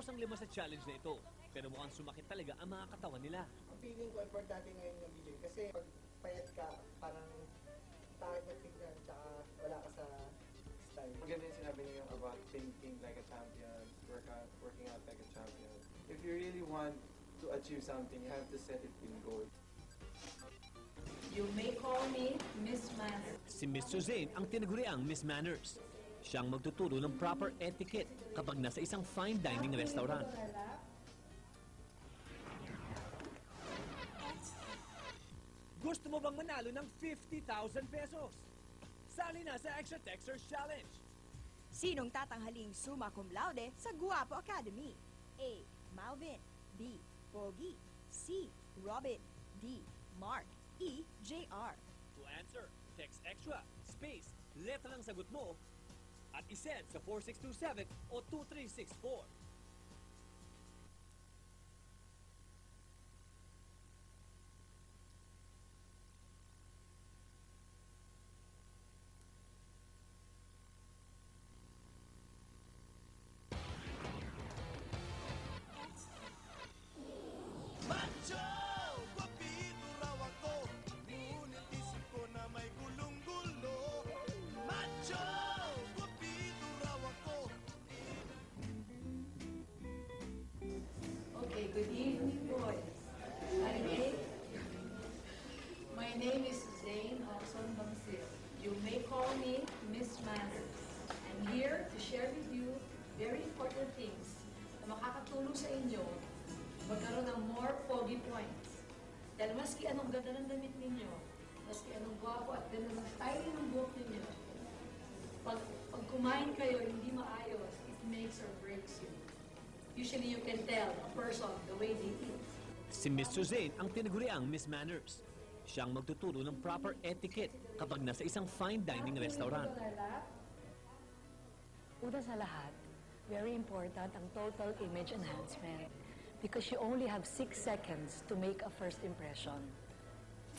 ang 5 sa challenge na ito, pero mukhang sumakit talaga ang mga katawan nila. Ang feeling ko, importante ngayon yung DJ. Kasi pag payat ka, parang takot na tignan, tsaka wala ka sa style. Maganda yung sinabi niyo about thinking like a champion, working out like a champion. If you really want to achieve something, you have to set it in goal. You may call me Miss Manners. Si Mr. Zane ang tinaguriang Miss Manners. Siyang magtuturo ng proper etiquette kapag nasa isang fine dining restaurant. Gusto mo bang manalo ng 50,000 pesos? Sali na sa Extra Texters Challenge! Sinong tatanghaling summa cum laude sa Guwapo Academy? A. Malvin. B. Pogi. C. Robin. D. Mark. E. JR. To answer, text extra, space, letra ng sagot mo, at isend sa 4627 o 2364. Okay, good evening, boys. My name is Zane Olson Bangsil. You may call me Miss Manners. I'm here to share with you very important things na makakatulong sa inyo magkaroon ng more pogi points. Dahil maski anong ganda ng damit ninyo, maski anong gwapo at ganda ng styling ng buhok ninyo, pag kumain kayo hindi maayos, it makes or breaks you. Usually you can tell a person the way they eat. Si Mr. Zane ang tinaguriang Miss Manners. Siyang magtuturo ng proper etiquette kapag nasa isang fine dining restaurant. Una sa lahat, very important ang total image enhancement because you only have 6 seconds to make a first impression.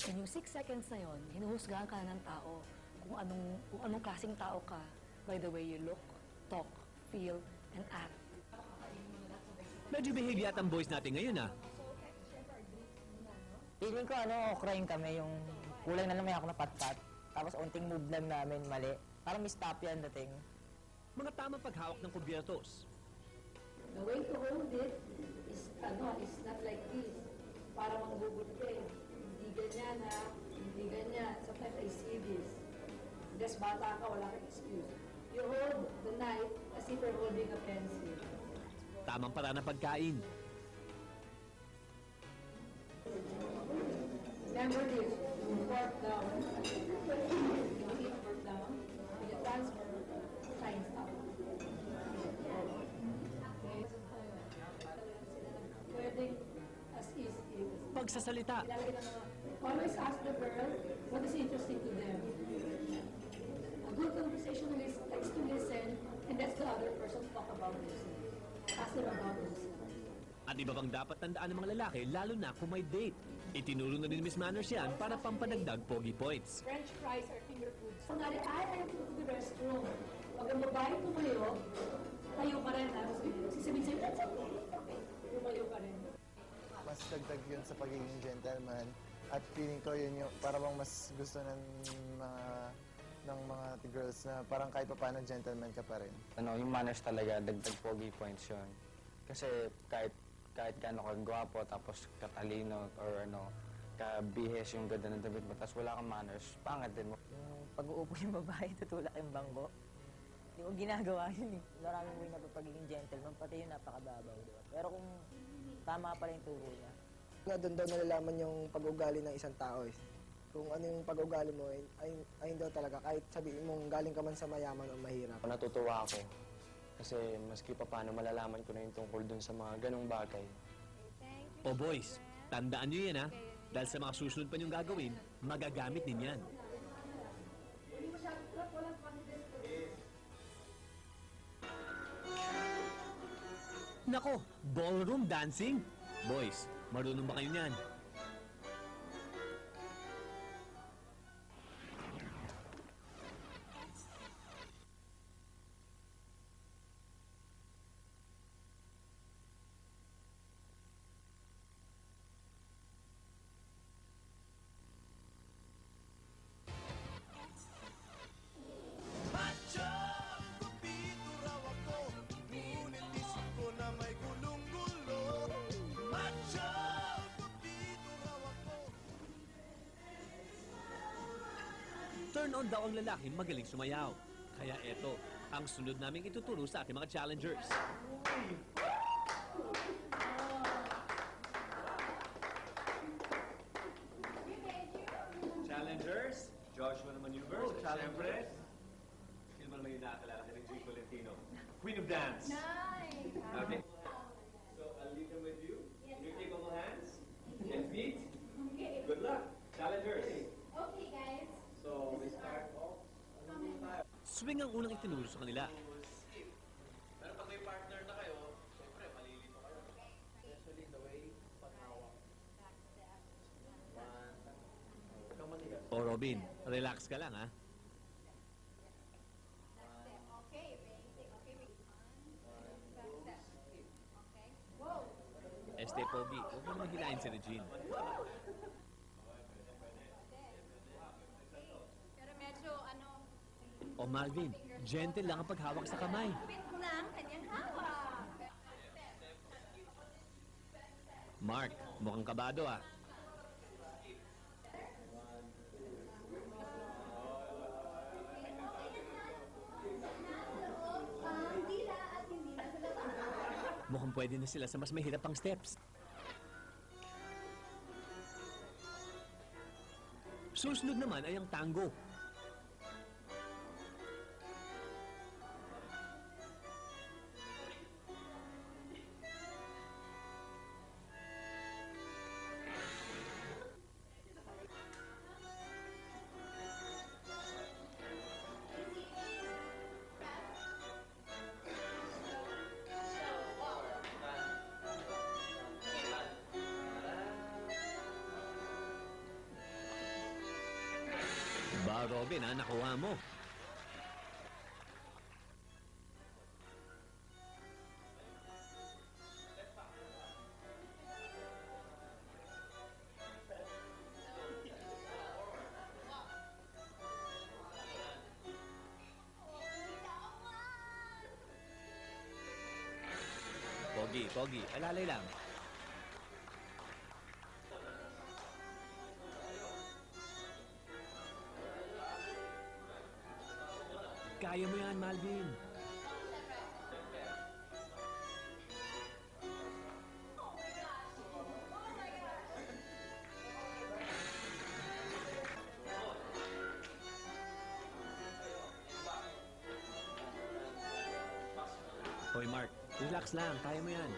And yung 6 seconds na yon, hinuhusgahan ka ng tao kung anong klaseng tao ka by the way you look, talk, feel, and act. Medyo behave yata ang boys natin ngayon, ah. Feeling ko okrayin kami, yung kulay na lang may ako na pat-pat. Tapos unting move lang namin mali. Parang may stop yan dating. Mga tamang paghawak ng kubyertos. The way to hold it is not like this. Para manggugod ka eh. Hindi ganyan ha. Hindi ganyan. Sometimes I see this. Just bata ka, wala kang excuse. You hold the knife as if you're holding a pencil. Tamang para ng pagkain. Remember this, fork down. You eat fork down. You transfer, science up. Pwedeng as is. Pagsasalita. Always ask the girl what is interesting to them. A good conversationalist likes to listen and that's the other person to talk about this. Ask them about this. At iba pang dapat tandaan ng mga lalaki, lalo na kung may date. Itinuro na din Miss Manners yan para pampanagdag pogi points. French fries are finger foods. Kunwari, I have to go to the restroom. Pag ang babae tumayo, tayo ka rin. Sisabihin sa'yo, that's okay. Tumayo ka rin. Mas dagdag yun sa pagiging gentleman. At feeling ko yun yung parang mas gusto ng mga girls na parang kahit pa paano gentleman ka pa rin. Yung manners talaga, dagdag pogi points yun. Kasi kahit gaano ka gwapo, tapos katalino, or kabihis yung ganda ng damit mo, tapos wala kang manners, pangit din mo. Yung pag-uupo yung babae, tutulak yung bangko. Hindi mo ginagawa yun eh. Maraming way na pagiging gentleman, pati yung napakababaw, diba? Pero kung tama pala yung turo niya. Doon daw nalalaman yung pag-ugali ng isang tao eh. Kung ano yung pag-ugali mo, ay daw talaga. Kahit sabihin mong galing ka man sa mayaman o mahirap. Natutuwa ako. Kasi maski pa paano malalaman ko na yung tungkol dun sa mga ganong bagay. O boys, tandaan nyo yan, ha? Dahil sa mga susunod pa nyong gagawin, magagamit din yan. Nako, ballroom dancing? Boys, marunong ba kayo niyan? Turn on daw ang lalaki magaling sumayaw. Kaya eto, ang sunod naming ituturo sa ating mga challengers. Challengers, Joshua na maneuvers. At syempre, sino man naman yung nakakalala kay G. Tolentino? Queen of Dance. Nice! Okay. So, I'll leave them with you. You take all hands and feet. Okay. Good luck. Challengers. Okay, guys. So we start off. Swing ang unang itinuro sa kanila. Pero pag may partner na kayo, syempre malilito kayo. Especially the way paghawak. Huwag kang manigas. O Robin, relax ka lang ha. Este Pogi, huwag mo naman hilahin si Regine. Pero medyo O Malvin, gentle lang ang paghawak sa kamay. bit na ang kanyang hawak. Mark, mukhang kabado ah. Mukhang pwede na sila sa mas mahirap pang steps. Susunod naman ay ang tango. Ba, Robin, ha? Nakuha mo. Pogi, alalay lang. Kaya mo yan, Malvin. Hoy, Mark, relax lang. Kaya mo yan.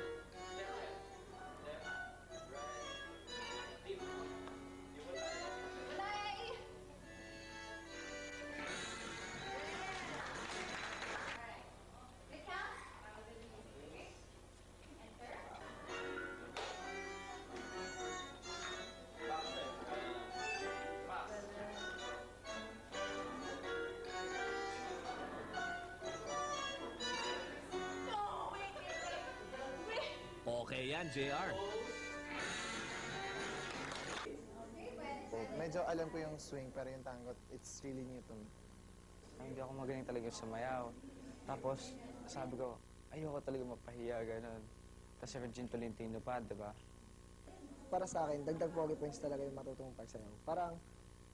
Okay yan, JR. Medyo alam ko yung swing, pero yung tango, it's really new to me. Hindi ako magaling talaga sumayaw. Tapos, sabi ko, ayoko talaga mapahiya, gano'n. Tapos si Regine Tolentino pa, di ba? Para sa akin, dagdag pogi points talaga yung matutong pagsayaw. Parang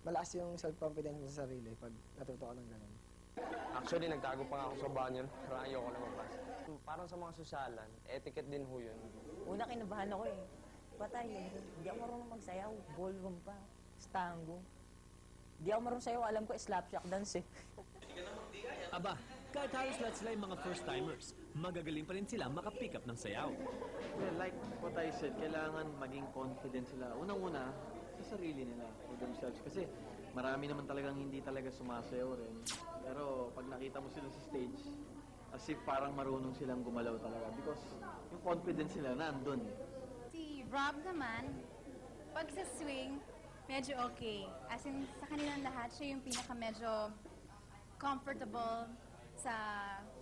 malakas yung self-confidence mo sa sarili pag natuto ka ng ganun. Actually, nagtago pa nga ako sa banyo. Parang ayoko na mapasa. Parang sa mga sosyalan, etiquette din ho yun. Una kinabahan ako eh. Patay, hindi ako marunong magsayaw. Ballroom pa. Tango. Hindi ako marunong sayaw. Alam ko, slapshot dance eh. Aba, kahit halos lahat sila yung mga first-timers, magagaling pa rin sila makapick up ng sayaw. Yeah, like what I said, kailangan maging confident sila. Unang-una, sa sarili nila, for themselves. Kasi marami naman talagang hindi talaga sumasayaw rin. Pero pag nakita mo sila sa stage, as if parang marunong silang gumalaw talaga. Because yung confidence nila nandun. Si Rob naman, pag sa swing, medyo okay. As in, sa kanilang lahat, siya yung pinaka medyo comfortable sa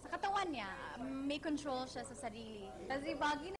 katawan niya. May control siya sa sarili. Kasi Boggy